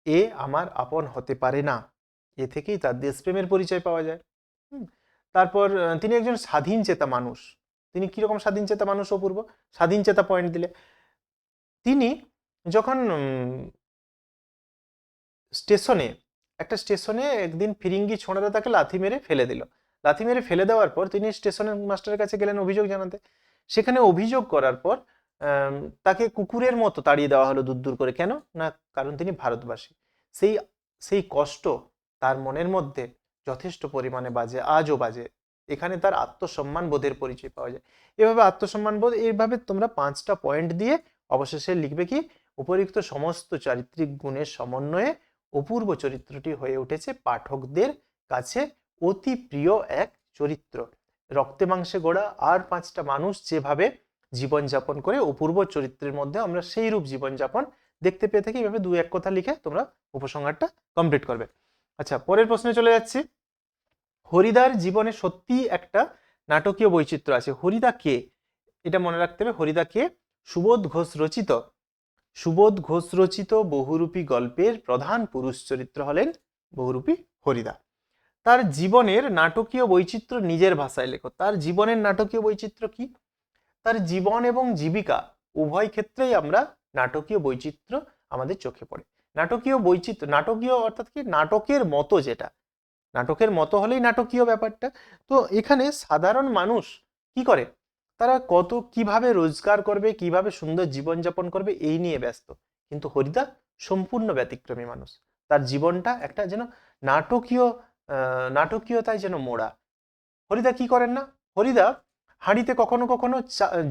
[SPEAKER 1] এ আমার আপন হতে পারে না। এ থেকেই তার দেশপ্রেমের পরিচয় পাওয়া যায়। তারপর তিনি একজন স্বাধীন চেতা মানুষ। তিনি কিরকম স্বাধীন চেতা মানুষ অপূর্ব? স্বাধীন চেতা পয়েন্ট দিলে তিনি যখন একটা স্টেশনে একদিন ফিরিঙ্গি ছোঁড়ারা তাকে লাথি মেরে ফেলে দিল। লাথি মেরে ফেলে দেওয়ার পর তিনি স্টেশনের মাস্টারের কাছে গেলেন অভিযোগ জানাতে। সেখানে অভিযোগ করার পর তাকে কুকুরের মতো তাড়িয়ে দেওয়া হলো দূর দূর করে। কেন না? কারণ তিনি ভারতবাসী। সেই কষ্ট তার মনের মধ্যে যথেষ্ট পরিমাণে বাজে, আজও বাজে। এখানে তার আত্মসম্মান বোধের পরিচয় পাওয়া যায়। এভাবে আত্মসম্মান বোধ, এইভাবে তোমরা 5টা পয়েন্ট দিয়ে অবশেষে লিখবে কি, উপরিক্ত সমস্ত চারিত্রিক গুণের সমন্বয়ে অপূর্ব চরিত্রটি হয়ে উঠেছে পাঠকদের কাছে অতি প্রিয় এক চরিত্র। রক্তে মাংসে গড়া আর 5টা মানুষ যেভাবে জীবনযাপন করে অপূর্ব চরিত্রের মধ্যে আমরা সেই রূপ জীবনযাপন দেখতে পেয়ে থাকি। এভাবে 2-1 কথা লিখে তোমরা উপসংহারটা কমপ্লিট করবে। আচ্ছা, পরের প্রশ্নে চলে যাচ্ছি। হরিদার জীবনে সত্যি একটা নাটকীয় বৈচিত্র্য আছে। হরিদা কে? এটা মনে রাখতে হবে। হরিদা কে? সুবোধ ঘোষ রচিত বহুরূপী গল্পের প্রধান পুরুষ চরিত্র হলেন বহুরূপী হরিদা। তার জীবনের নাটকীয় বৈচিত্র্য নিজের ভাষায় লেখো। তার জীবনের নাটকীয় বৈচিত্র্য কি? তার জীবন এবং জীবিকা উভয় ক্ষেত্রেই আমরা নাটকীয় বৈচিত্র্য আমাদের চোখে পড়ে। নাটকীয় বৈচিত্র্য, নাটকীয় অর্থাৎ কি, নাটকের মতো, যেটা নাটকের মতো হলেই নাটকীয় ব্যাপারটা। তো এখানে সাধারণ মানুষ কি করে, তারা কিভাবে রোজগার করবে, কিভাবে সুন্দর জীবনযাপন করবে, এই নিয়ে ব্যস্ত। কিন্তু হরিদা সম্পূর্ণ ব্যতিক্রমী মানুষ। তার জীবনটা একটা যেন নাটকীয়তায় যেন মোড়া। হরিদা কি করেন না, হরিদা হাঁড়িতে কখনো কখনো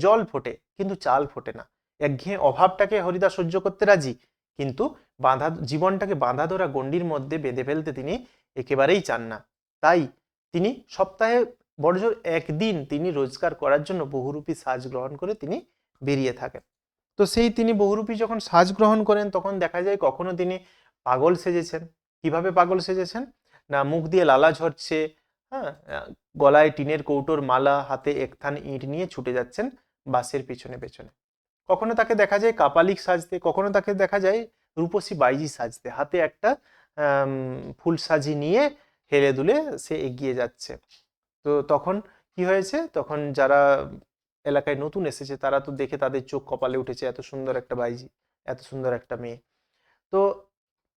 [SPEAKER 1] জল ফোটে কিন্তু চাল ফোটে না। একঘেয়ে অভাবটাকে হরিদা সহ্য করতে রাজি, কিন্তু জীবনটাকে বাঁধা ধরা গণ্ডির মধ্যে বেঁধে ফেলতে তিনি একেবারেই চান না। তাই তিনি সপ্তাহে বড়জোর একদিন তিনি রোজগার করার জন্য বহুরূপী সাজ গ্রহণ করে তিনি বেরিয়ে থাকেন। তো সেই তিনি বহুরূপী যখন সাজ গ্রহণ করেন, তখন দেখা যায় কখনো তিনি পাগল সেজেছেন। কিভাবে পাগল সেজেছেন না, মুখ দিয়ে লালা ঝরছে, হ্যাঁ, গলায় টিনের কৌটোর মালা, হাতে একথান ইঁট নিয়ে ছুটে যাচ্ছেন বাসের পেছনে পেছনে। কখনো তাকে দেখা যায় কাপালিক সাজতে, কখনো তাকে দেখা যায় রূপসী বাইজি সাজতে, হাতে একটা ফুল সাজি নিয়ে হেলে দুলে সে এগিয়ে যাচ্ছে। তো তখন কি হয়েছে, তখন যারা এলাকায় নতুন এসেছে তারা তো দেখে তাদের চোখ কপালে উঠেছে, এত সুন্দর একটা বাইজি, এত সুন্দর একটা মেয়ে। তো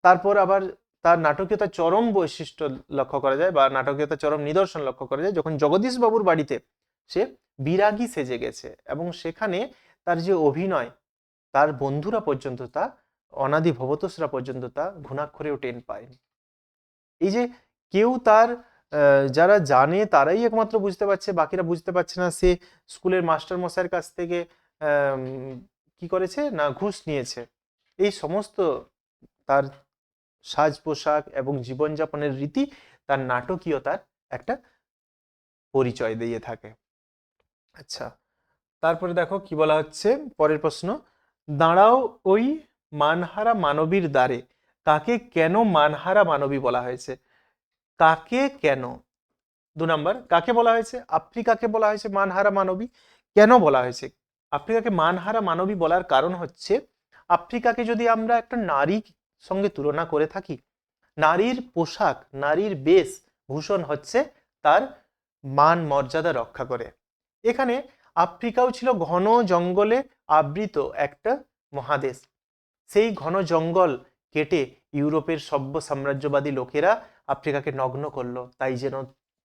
[SPEAKER 1] তারপর আবার তার নাটকীয়তার চরম বৈশিষ্ট্য লক্ষ্য করা যায়, বা নাটকীয়তার চরম নিদর্শন লক্ষ্য করা যায় যখন জগদীশ বাবুর বাড়িতে সে বিরাগী সেজে গেছে, এবং সেখানে তার যে অভিনয়, তার বন্ধুরা পর্যন্ত, তা অনাদি ভবতোষরা পর্যন্ত তা ঘুণাক্ষরেও টেন পায়নি। এই যে কেউ তার যারা জানে তারাই একমাত্র বুঝতে পারছে, বাকিরা বুঝতে পারছে না। সে স্কুলের মাস্টার মশাইয়ের কাছ থেকে কি করেছে না, ঘুষ নিয়েছে। এই সমস্ত তার সাজ পোশাক এবং জীবনযাপনের রীতি তার নাটকীয়তার একটা পরিচয় দিয়ে থাকে। আচ্ছা, তারপরে দেখো কি বলা হচ্ছে, পরের প্রশ্ন। দাঁড়াও ওই মানহারা মানবীর দ্বারে, কাকে কেন মানহারা মানবী বলা হয়েছে? কাকে কেন? 2 নম্বর, কাকে বলা হয়েছে? আফ্রিকাকে বলা হয়েছে মানহারা মানবী। কেন বলা হয়েছে আফ্রিকাকে মানহারা মানবী? বলার কারণ হচ্ছে, আফ্রিকাকে যদি আমরা একটা নারীর সঙ্গে তুলনা করে থাকি, নারীর পোশাক, নারীর বেশ ভূষণ হচ্ছে তার মান মর্যাদা রক্ষা করে। এখানে আফ্রিকাও ছিল ঘন জঙ্গলে আবৃত একটা মহাদেশ। সেই ঘন জঙ্গল কেটে ইউরোপের সভ্য সাম্রাজ্যবাদী লোকেরা আফ্রিকাকে নগ্ন করলো, তাই যেন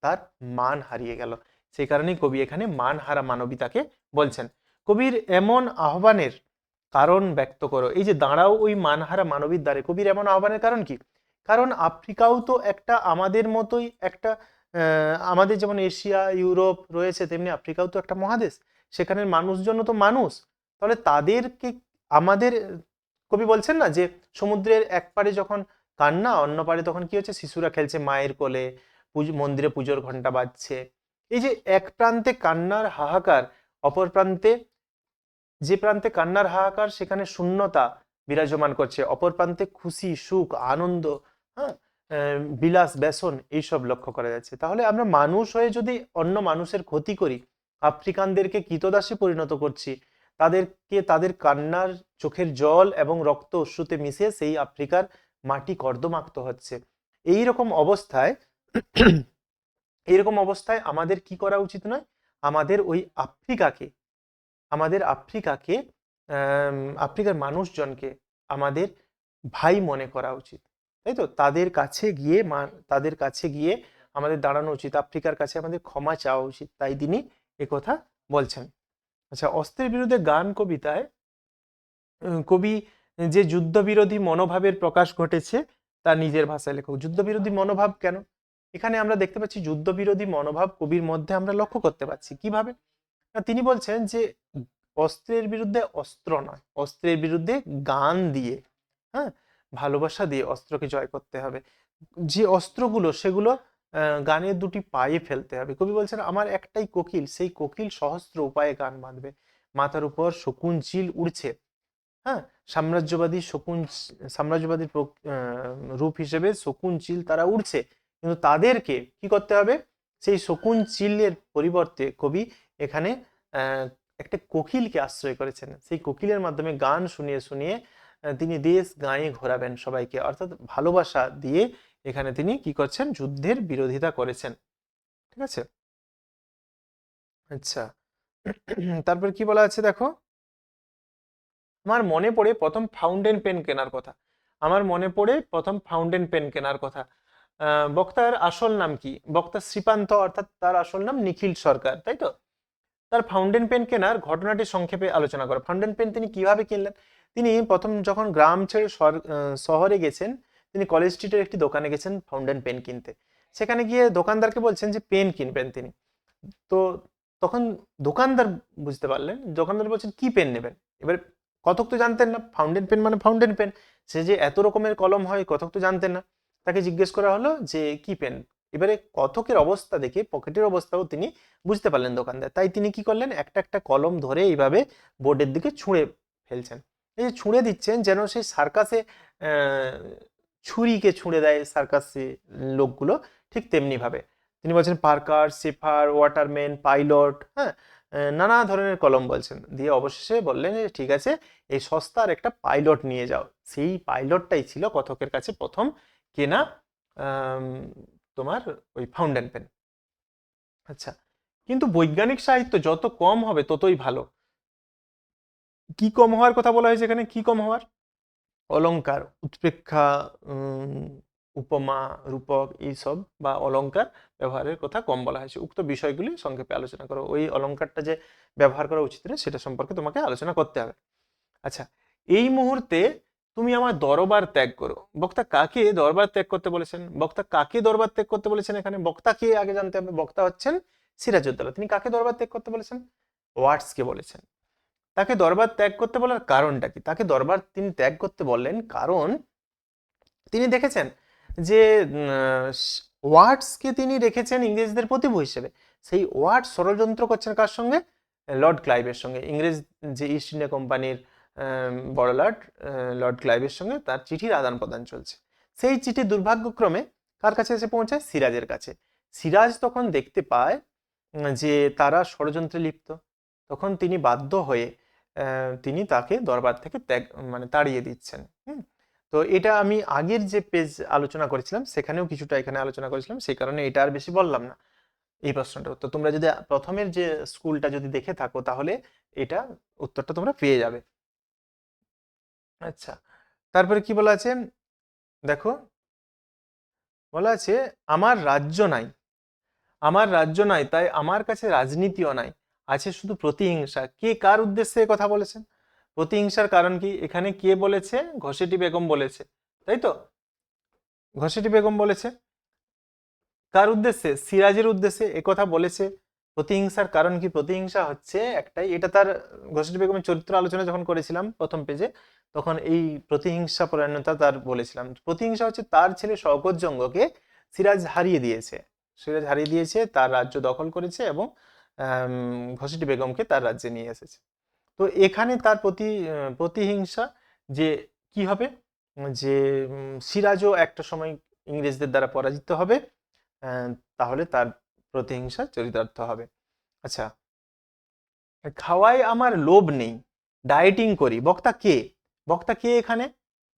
[SPEAKER 1] তার মান হারিয়ে গেল। সেই কারণেই কবি এখানে মানহারা মানবিতাকে বলছেন। কবির এমন আহ্বানের কারণ ব্যক্ত করো। এই যে দাঁড়াও ওই মানহারা মানবীর দ্বারে, কবির এমন আহ্বানের কারণ কি? কারণ আফ্রিকাও তো একটা আমাদের মতোই একটা, আমাদের যেমন এশিয়া ইউরোপ রয়েছে, তেমনি আফ্রিকাও তো একটা মহাদেশ। সেখানের মানুষজন তো মানুষ, তাহলে তাদেরকে আমাদের, কবি বলছেন না যে সমুদ্রের এক পারে যখন কান্না, অন্য পারে তখন কি হচ্ছে, শিশুরা খেলছে মায়ের কোলে, মন্দিরে পুজোর ঘন্টা বাজছে। এই যে এক প্রান্তে কান্নার হাহাকার, অপর প্রান্তে, যে প্রান্তে কান্নার হাহাকার সেখানে শূন্যতা বিরাজমান করছে, অপর প্রান্তে খুশি সুখ আনন্দ, হ্যাঁ, বিলাস ব্যসন, এইসব লক্ষ্য করা যাচ্ছে। তাহলে আমরা মানুষ হয়ে যদি অন্য মানুষের ক্ষতি করি, আফ্রিকানদেরকে কীতদাসে পরিণত করছি, তাদেরকে তাদের কান্নার চোখের জল এবং রক্ত অশ্রুতে মিশে সেই আফ্রিকার মাটি কর্দমাক্ত হচ্ছে। এইরকম অবস্থায় আমাদের কি করা উচিত নয়? আমাদের আফ্রিকার মানুষজনকে আমাদের ভাই মনে করা উচিত, তাই তো? তাদের কাছে গিয়ে আমাদের দাঁড়ানো উচিত, আফ্রিকার কাছে আমাদের ক্ষমা চাওয়া উচিত। তাই তিনি একথা বলছেন। আচ্ছা, অস্ত্রের বিরুদ্ধে গান কবিতায় কবি যে যুদ্ধবিরোধী মনোভাবের প্রকাশ ঘটেছে তা নিজের ভাষায় লেখক। যুদ্ধবিরোধী মনোভাব কেন? এখানে আমরা দেখতে পাচ্ছি যুদ্ধবিরোধী মনোভাব কবির মধ্যে আমরা লক্ষ্য করতে পারছি। কিভাবে? তিনি বলছেন যে অস্ত্রের বিরুদ্ধে অস্ত্র নয়, অস্ত্রের বিরুদ্ধে গান দিয়ে, হ্যাঁ, ভালোবাসা দিয়ে অস্ত্রকে জয় করতে হবে। যে অস্ত্রগুলো সেগুলো গানের দুটি পায়ে ফেলতে হবে। কবি বলছেন আমার একটাই কোকিল, সেই কোকিল সহস্র উপায়ে গান বাঁধবে। মাথার উপর শকুন চিল উড়ছে, হ্যাঁ, সাম্রাজ্যবাদী সাম্রাজ্যবাদী রূপ হিসেবে শকুন চিল তারা উড়ছে, কিন্তু তাদেরকে কি করতে হবে, সেই শকুন চিলের পরিবর্তে কবি এখানে আহ, একটা কোকিলকে আশ্রয় করেছেন। সেই কোকিলের মাধ্যমে গান শুনিয়ে শুনিয়ে তিনি দেশ গাঁয়ে ঘোরাবেন সবাইকে, অর্থাৎ ভালোবাসা দিয়ে এখানে তিনি কি করছেন, যুদ্ধের বিরোধিতা করেছেন। ঠিক আছে, আচ্ছা। তারপর কি বলা আছে দেখো, আমার মনে পড়ে প্রথম ফাউন্টেন পেন কেনার কথা। আমার মনে পড়ে প্রথম ফাউন্টেন পেন কেনার কথা। বক্তার আসল নাম কি? বক্তা শ্রীপান্ত, অর্থাৎ তার আসল নাম নিখিল সরকার, তাই তো। তার ফাউন্টেন পেন কেনার ঘটনাটি সংক্ষেপে আলোচনা করো। ফাউন্টেন পেন তিনি কিভাবে কিনলেন? তিনি প্রথম যখন গ্রাম ছেড়ে শহরে গেছেন, তিনি কলেজ স্ট্রিটের একটি দোকানে গেছেন ফাউন্টেন পেন কিনতে। সেখানে গিয়ে দোকানদারকে বলছেন যে পেন কিনবেন তিনি। তো তখন দোকানদার বুঝতে পারলেন, দোকানদার বলছেন কি পেন নেবেন। এবার কথক তো জানতেন না, ফাউন্টেন পেন মানে ফাউন্টেন পেন, সে যে এত রকমের কলম হয় কথক তো জানতেন না। তাকে জিজ্ঞেস করা হলো যে কি পেন। এবারে কথকের অবস্থা দেখে, পকেটের অবস্থাও তিনি বুঝতে পারলেন দোকানদার, তাই তিনি কি করলেন, একটা একটা কলম ধরে এইভাবে বোর্ডের দিকে ছুঁড়ে ফেলছেন। এই যে ছুঁড়ে দিচ্ছেন, যেন সেই সার্কাসে ছুরিকে ছুঁড়ে দেয় সার্কাসে লোকগুলো, ঠিক তেমনি ভাবে তিনি বলছেন পার্কার, সেফার, ওয়াটারম্যান, পাইলট, হ্যাঁ, নানা ধরনের কলম বলছেন। দিয়ে অবশেষে বললেন যে ঠিক আছে, এই সস্তার একটা পাইলট নিয়ে যাও। সেই পাইলটটাই ছিল কথকের কাছে প্রথম কেনা তোমার ওই ফাউন্টেন পেন। আচ্ছা, কিন্তু বৈজ্ঞানিক সাহিত্য যত কম হবে ততই ভালো। কি কম হওয়ার কথা বলা হয়েছে এখানে? কি কম হওয়ার? অলংকার, উৎপ্রেক্ষা, উপমা, রূপক, এইসব বা অলংকার ব্যবহারের কথা কম বলা হয়েছে। উক্ত বিষয়গুলি সংক্ষেপে আলোচনা করো। ওই অলংকারটা যে ব্যবহার করা উচিত না সেটা সম্পর্কে তোমাকে আলোচনা করতে হবে। আচ্ছা, এই মুহূর্তে তুমি আমার দরবার ত্যাগ করো। বক্তা কাকে দরবার ত্যাগ করতে বলেছেন? বক্তা কাকে দরবার ত্যাগ করতে বলেছেন? এখানে বক্তা কে আগে জানতে হবে। বক্তা হচ্ছেন সিরাজউদ্দৌলা। তিনি কাকে দরবার ত্যাগ করতে বলেছেন? ওয়াটসকে বলেছেন। তাকে দরবার ত্যাগ করতে বলার কারণটা কি? তাকে দরবার তিনি ত্যাগ করতে বললেন কারণ তিনি দেখেছেন যে ওয়াটসকে তিনি রেখেছেন ইংরেজদের প্রতিভূ হিসেবে। সেই ওয়াটস ষড়যন্ত্র করছেন কার সঙ্গে? লর্ড ক্লাইভের সঙ্গে। ইংরেজ যে ইস্ট ইন্ডিয়া কোম্পানির বড় লর্ড, লর্ড ক্লাইভের সঙ্গে তার চিঠির আদান প্রদান চলছে। সেই চিঠি দুর্ভাগ্যক্রমে কার কাছে এসে পৌঁছায়? সিরাজের কাছে। সিরাজ তখন দেখতে পায় যে তারা ষড়যন্ত্রে লিপ্ত। তখন তিনি বাধ্য হয়ে তিনি তাকে দরবার থেকে মানে তাড়িয়ে দিচ্ছেন। তো এটা আমি আগের যে পেজ আলোচনা করেছিলাম সেখানেও কিছুটা এখানে আলোচনা করেছিলাম, সেই কারণে এটা আর বেশি বললাম না। এই প্রশ্নটা তো তোমরা যদি প্রথমের যে স্কুলটা যদি দেখে থাকো তাহলে এটা উত্তরটা তোমরা পেয়ে যাবে। আচ্ছা, তারপরে কি বলা আছে দেখো, বলা আছে আমার রাজ্য নাই, আমার রাজ্য নাই, তাই আমার কাছে রাজনীতিও নাই, আছে শুধু প্রতিহিংসা। কে কার উদ্দেশ্যে কথা বলেছেন? প্রতিহিংসার কারণ কি? এখানে কে বলেছে? ঘসেটি বেগম বলেছে, তাই তো। ঘসেটি বেগম বলেছে। কার উদ্দেশ্যে? সিরাজের উদ্দেশ্যে একথা বলেছে। প্রতিহিংসার কারণ কি? প্রতিহিংসা হচ্ছে একটাই, এটা তার ঘসেটি বেগমের চরিত্র আলোচনা যখন করেছিলাম প্রথম পেজে, তখন এই প্রতিহিংসা পরায়ণতা তার বলেছিলাম। প্রতিহিংসা হচ্ছে তার ছেলে শওকত জঙ্গকে সিরাজ হারিয়ে দিয়েছে। সিরাজ হারিয়ে দিয়েছে, তার রাজ্য দখল করেছে এবং ঘসেটি বেগমকে তার রাজ্যে নিয়ে এসেছে। তো এখানে তার প্রতিহিংসা যে কি হবে, যে সিরাজও একটা সময় ইংরেজদের দ্বারা পরাজিত হবে, তাহলে তার প্রতিহিংসা চরিতার্থ হবে। আচ্ছা, খাওয়ায় আমার লোভ নেই, ডায়েটিং করি। বক্তা কে? বক্তা কে এখানে?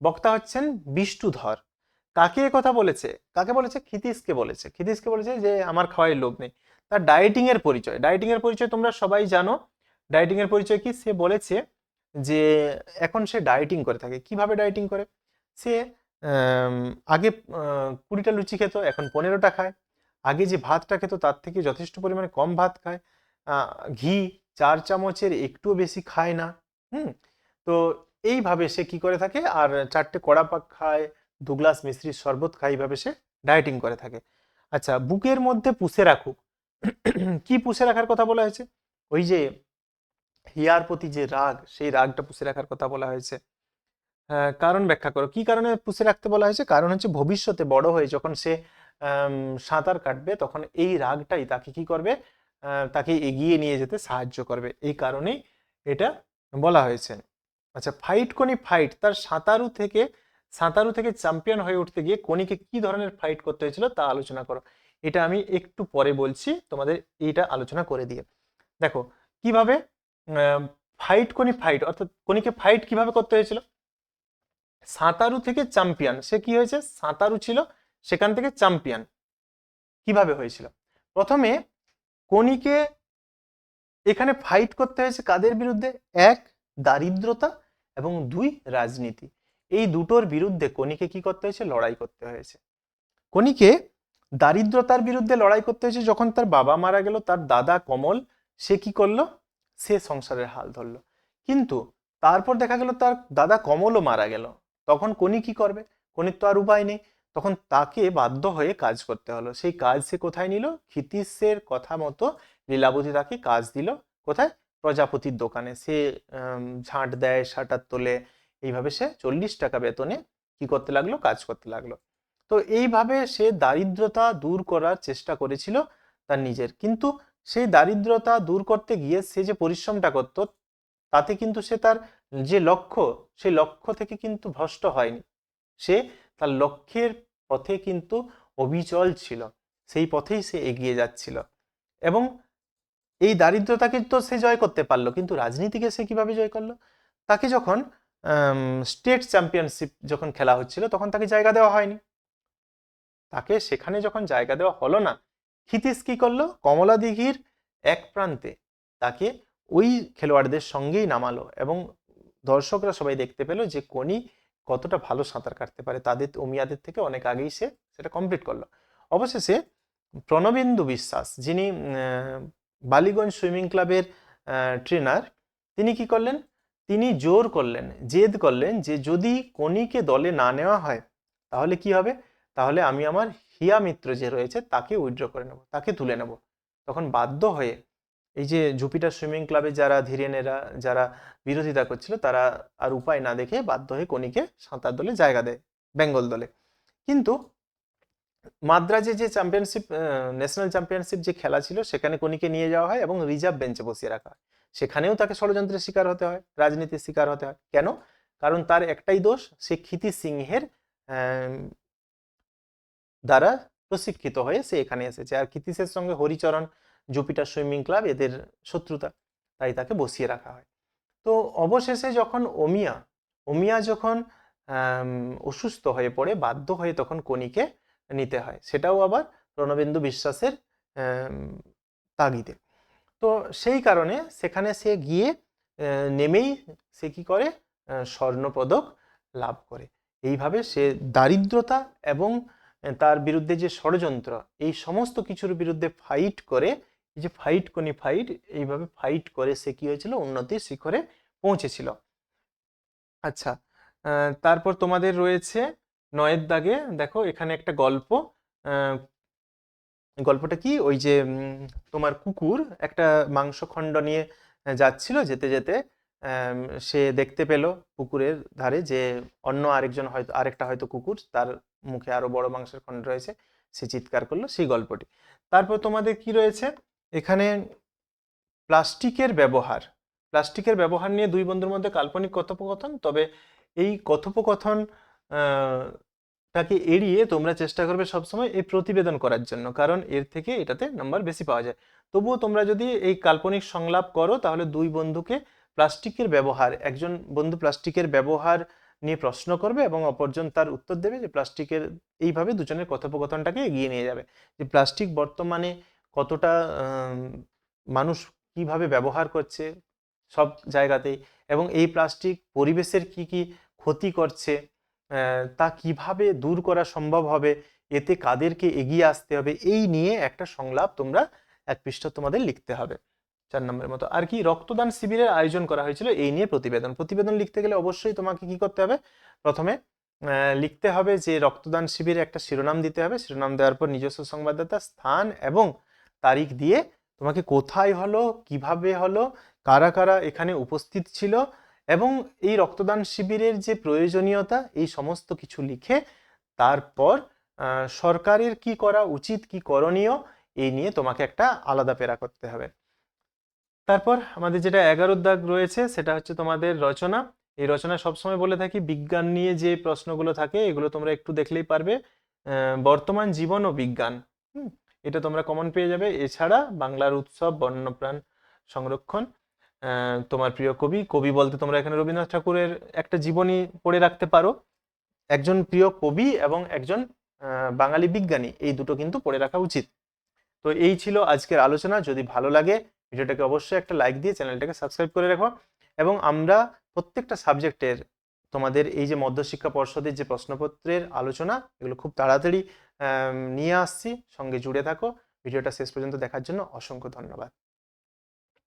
[SPEAKER 1] বক্তা হচ্ছেন বিষ্ণুধর। কাকে কথা বলেছে? কাকে বলেছে? ক্ষিতীশকে বলেছে। ক্ষিতীশকে বলেছে যে আমার খাওয়ায় লোভ নেই। তার ডায়েটিং এর পরিচয়, ডায়েটিং এর পরিচয় তোমরা সবাই জানো। ডায়েটিং এর পরিচয় কি? সে বলেছে যে এখন সে ডায়েটিং করে থাকে। কিভাবে ডায়েটিং করে? সে আগে 20টা লুচি খেত, এখন 15টা খায়। আগে যে ভাতটা খেত তার থেকে যথেষ্ট পরিমাণে কম ভাত খায়। ঘি 4 চামচের একটুও বেশি খায় না। তো এইভাবে সে কি করে থাকে, আর 4টে কড়া পাক খায়, 2 গ্লাস মিশ্রির শরবত খায়, এইভাবে সে ডায়েটিং করে থাকে। আচ্ছা, বুকের মধ্যে পুষে রাখুক। কি পুষে রাখার কথা বলা হয়েছে? ওই যে হিয়ার প্রতি যে রাগ, সেই রাগটা পুষে রাখার কথা বলা হয়েছে। কারণ ব্যাখ্যা করো, কি কারণে পুষে রাখতে বলা হয়েছে? কারণ হচ্ছে ভবিষ্যতে বড় হয়ে যখন সে সাঁতার কাটবে তখন এই রাগটাই তাকে কি করবে, তাকে এগিয়ে নিয়ে যেতে সাহায্য করবে, এই কারণেই এটা বলা হয়েছে। আচ্ছা, ফাইট কোনি ফাইট, তার সাঁতারু থেকে চ্যাম্পিয়ন হয়ে উঠতে গিয়ে কোনিকে কি ধরনের ফাইট করতে হয়েছিল তা আলোচনা করো। এটা আমি একটু পরে বলছি তোমাদের, এইটা আলোচনা করে দিয়ে দেখো কিভাবে ফাইট কোনি ফাইট, অর্থাৎ কোনিকে ফাইট কিভাবে করতে হয়েছিল। সাঁতারু থেকে চ্যাম্পিয়ন, সে কি হয়েছে, সাঁতারু ছিল সেখান থেকে চ্যাম্পিয়ন কিভাবে হয়েছিল? প্রথমে কোনিকে এখানে ফাইট করতে হয়েছে কাদের বিরুদ্ধে? এক, দারিদ্রতা, এবং দুই, রাজনীতি। এই দুটোর বিরুদ্ধে কোনিকে কি করতে হয়েছে? লড়াই করতে হয়েছে। কোনিকে দারিদ্রতার বিরুদ্ধে লড়াই করতে হয়েছে, যখন তার বাবা মারা গেল, তার দাদা কমল সে কি করলো, সে সংসারের হাল ধরলো। কিন্তু তারপর দেখা গেল তার দাদা কমলও মারা গেল, তখন কোনি কি করবে? কোনির তো আর উপায় নেই, তখন তাকে বাধ্য হয়ে কাজ করতে হলো। সেই কাজ সে কোথায় নিল? ক্ষিতীশের কথা মতো লীলাবতী তাকে কাজ দিল। কোথায়? প্রজাপতির দোকানে। সে ঝাঁট দেয়, শাটার তোলে, এইভাবে সে 40 টাকা বেতনে কি করতে লাগলো? কাজ করতে লাগলো। তো এইভাবে সে দারিদ্রতা দূর করার চেষ্টা করেছিল তার নিজের, কিন্তু সেই দারিদ্রতা দূর করতে গিয়ে সে যে পরিশ্রমটা করত, তাতে কিন্তু সে তার যে লক্ষ্য, সেই লক্ষ্য থেকে কিন্তু ভ্রষ্ট হয়নি। সে তার লক্ষ্যের পথে কিন্তু অবিচল ছিল, সেই পথেই সে এগিয়ে যাচ্ছিল। এবং এই দারিদ্রতাকে তো সে জয় করতে পারলো, কিন্তু রাজনীতিকে সে কিভাবে জয় করলো? তাকে যখন স্টেট চ্যাম্পিয়নশিপ যখন খেলা হচ্ছিল, তখন তাকে জায়গা দেওয়া হয়নি। তাকে সেখানে যখন জায়গা দেওয়া হলো না, ক্ষিতীশ কি করলো? কমলা দিঘির এক প্রান্তে তাকে ওই খেলোয়াড়দের সঙ্গেই নামালো, এবং দর্শকরা সবাই দেখতে পেল যে কোনি কতটা ভালো সাঁতার কাটতে পারে, তাদের অমিয়াদের থেকে অনেক আগেই সে সেটা কমপ্লিট করলো। অবশেষে প্রণবেন্দু বিশ্বাস, যিনি বালিগঞ্জ সুইমিং ক্লাবের ট্রেনার, তিনি কি করলেন? তিনি জোর করলেন, জেদ করলেন যে যদি কোনিকে দলে না নেওয়া হয় তাহলে কি হবে? তাহলে আমি আমার হিয়া মিত্র যে রয়েছে তাকে উইথড্র করে নেব, তাকে তুলে নেব। তখন বাধ্য হয়ে এই যে জুপিটার সুইমিং ক্লাবে যারা ধীরেনেরা, যারা বিরোধিতা করছিল, তারা আর উপায় না দেখে বাধ্য হয়ে কোনিকে সাঁতার দলে জায়গা দেয়, বেঙ্গল দলে। কিন্তু মাদ্রাজে যে চ্যাম্পিয়নশিপ, ন্যাশনাল চ্যাম্পিয়নশিপ যে খেলা ছিল, সেখানে কোনিকে নিয়ে যাওয়া হয় এবং রিজার্ভ বেঞ্চে বসিয়ে রাখা হয়। সেখানেও তাকে ষড়যন্ত্রের শিকার হতে হয়, রাজনীতির শিকার হতে হয়। কেন? কারণ তার একটাই দোষ, সে ক্ষিতি সিংহের দ্বারা প্রশিক্ষিত হয়ে সে এখানে এসেছে। আর ক্ষিতীশের সঙ্গে হরিচরণ, জুপিটার সুইমিং ক্লাব, এদের শত্রুতা, তাই তাকে বসিয়ে রাখা হয়। তো অবশেষে যখন অমিয়া যখন অসুস্থ হয়ে পড়ে, বাধ্য হয়ে তখন কোনিকে নিতে হয়, সেটাও আবার প্রণবেন্দু বিশ্বাসের তাগিদে। তো সেই কারণে সেখানে সে গিয়ে নেমেই সে কি করে? স্বর্ণপদক লাভ করে। এইভাবে সে দারিদ্রতা এবং তার বিরুদ্ধে যে ষড়যন্ত্র, এই সমস্ত কিছুর বিরুদ্ধে ফাইট করে, এই যে ফাইট কোনি ফাইট, এইভাবে ফাইট করে সে কি হয়েছিল? উন্নতির শিখরে পৌঁছেছিল। আচ্ছা, তারপর তোমাদের রয়েছে 9 দাগে, দেখো এখানে একটা গল্প। গল্পটা কি? ওই যে তোমার কুকুর একটা মাংসখণ্ড নিয়ে যাচ্ছিল, যেতে যেতে সে দেখতে পেল পুকুরের ধারে যে অন্য আরেকজন, হয়তো আরেকটা হয়তো কুকুর, তার মুখে আরো বড় মাংসের খণ্ড রয়েছে, সে চিৎকার করলো, সেই গল্পটি। তারপর তোমাদের কি রয়েছে এখানে? প্লাস্টিকের ব্যবহার নিয়ে দুই বন্ধুর মধ্যে কাল্পনিক কথোপকথন। তবে এই কথোপকথন তাকে এড়িয়ে তোমরা চেষ্টা করবে সবসময় এই প্রতিবেদন করার জন্য, কারণ এর থেকে এটাতে নাম্বার বেশি পাওয়া যায়। তবুও তোমরা যদি এই কাল্পনিক সংলাপ করো, তাহলে দুই বন্ধুকে প্লাস্টিকের ব্যবহার, একজন বন্ধু প্লাস্টিকের ব্যবহার নিয়ে প্রশ্ন করবে এবং অপরজন তার উত্তর দেবে, যে প্লাস্টিকের, এইভাবে দুজনের কথোপকথনটাকে এগিয়ে নিয়ে যাবে, যে প্লাস্টিক বর্তমানে কতটা মানুষ কিভাবে ব্যবহার করছে সব জায়গাতেই, এবং এই প্লাস্টিক পরিবেশের কি কি ক্ষতি করছে, তা কিভাবে দূর করা সম্ভব হবে, এতে কাদেরকে এগিয়ে আসতে হবে, এই নিয়ে একটা সংলাপ তোমরা 1 পৃষ্ঠা তোমাদের লিখতে হবে, 4 নম্বরের মতো। আর কি, রক্তদান শিবিরের আয়োজন করা হয়েছিল, এই নিয়ে প্রতিবেদন লিখতে গেলে অবশ্যই তোমাকে কি করতে হবে? প্রথমে লিখতে হবে যে রক্তদান শিবিরে একটা শিরোনাম দিতে হবে, শিরোনাম দেওয়ার পর নিজস্ব সংবাদদাতা, স্থান এবং তারিখ দিয়ে তোমাকে কোথায় হলো, কিভাবে হলো, কারা কারা এখানে উপস্থিত ছিল এবং এই রক্তদান শিবিরের যে প্রয়োজনীয়তা, এই সমস্ত কিছু লিখে তারপর সরকারের কি করা উচিত, কি করণীয়, এই নিয়ে তোমাকে একটা আলাদা প্যারা করতে হবে। তারপর আমাদের যেটা 11 দাগ রয়েছে সেটা হচ্ছে তোমাদের রচনা। এই রচনা সবসময় বলে থাকি বিজ্ঞান নিয়ে যে প্রশ্নগুলো থাকে এগুলো তোমরা একটু দেখলেই পারবে। বর্তমান জীবন ও বিজ্ঞান, এটা তোমরা কমন পেয়ে যাবে। এছাড়া বাংলার উৎসব, বন্যপ্রাণ সংরক্ষণ, তোমার প্রিয় কবি, কবি বলতে তোমরা এখানে রবীন্দ্রনাথ ঠাকুরের একটা জীবনী পড়ে রাখতে পারো, একজন প্রিয় কবি এবং একজন বাঙালি বিজ্ঞানী, এই দুটো কিন্তু পড়ে রাখা উচিত। তো এই ছিল আজকের আলোচনা। যদি ভালো লাগে ভিডিওটাকে অবশ্যই একটা লাইক দিয়ে চ্যানেলটাকে সাবস্ক্রাইব করে রাখো। এবং আমরা প্রত্যেকটা সাবজেক্টের তোমাদের এই যে মধ্যশিক্ষা পর্ষদের যে প্রশ্নপত্রের আলোচনা, এগুলো খুব তাড়াতাড়ি নিয়ে আসছি, সঙ্গে জুড়ে থাকো। ভিডিওটা শেষ পর্যন্ত দেখার জন্য অসংখ্য ধন্যবাদ।